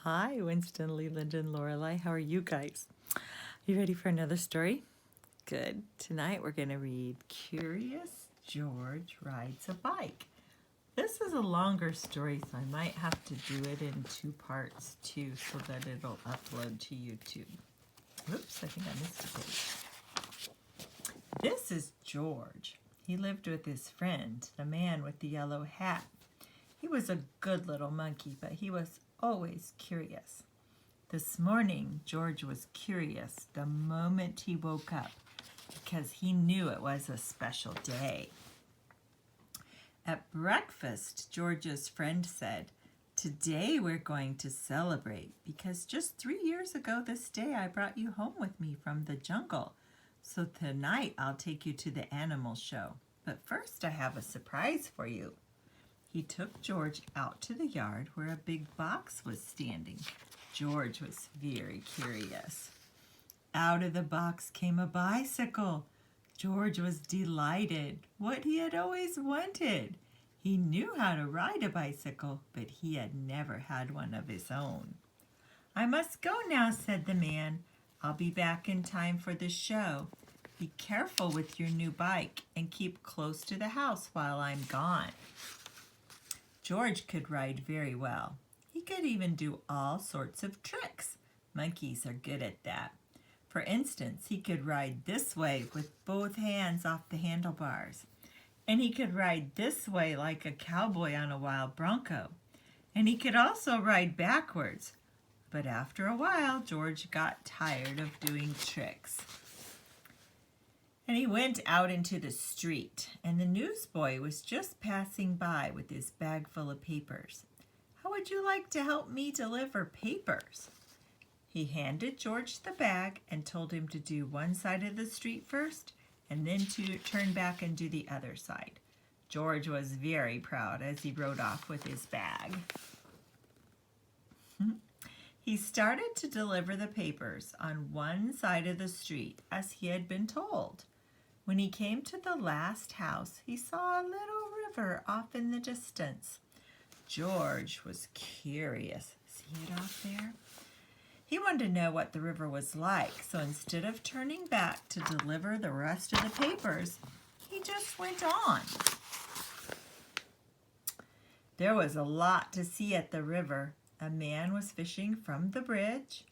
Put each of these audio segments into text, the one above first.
Hi, Winston, Leland, and Lorelei. How are you guys? You ready for another story? Good. Tonight we're going to read Curious George Rides a Bike. This is a longer story, so I might have to do it in two parts too so that it'll upload to YouTube. Oops, I think I missed a page. This is George. He lived with his friend, the man with the yellow hat. He was a good little monkey, but he was always curious. This morning, George was curious the moment he woke up because he knew it was a special day. At breakfast, George's friend said, "Today we're going to celebrate because just 3 years ago this day I brought you home with me from the jungle. So tonight I'll take you to the animal show. But first I have a surprise for you." He took George out to the yard where a big box was standing. George was very curious. Out of the box came a bicycle. George was delighted, what he had always wanted. He knew how to ride a bicycle, but he had never had one of his own. "I must go now," said the man. "I'll be back in time for the show. Be careful with your new bike and keep close to the house while I'm gone." George could ride very well. He could even do all sorts of tricks. Monkeys are good at that. For instance, he could ride this way with both hands off the handlebars. And he could ride this way like a cowboy on a wild bronco. And he could also ride backwards. But after a while, George got tired of doing tricks. And he went out into the street, and the newsboy was just passing by with his bag full of papers. "How would you like to help me deliver papers?" He handed George the bag and told him to do one side of the street first and then to turn back and do the other side. George was very proud as he rode off with his bag. He started to deliver the papers on one side of the street as he had been told. When he came to the last house, he saw a little river off in the distance. George was curious. See it off there? He wanted to know what the river was like, so instead of turning back to deliver the rest of the papers, he just went on. There was a lot to see at the river. A man was fishing from the bridge,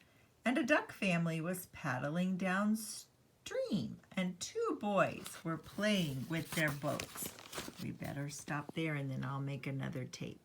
and a duck family was paddling downstream, and 2 boys were playing with their boats. We better stop there and then I'll make another tape.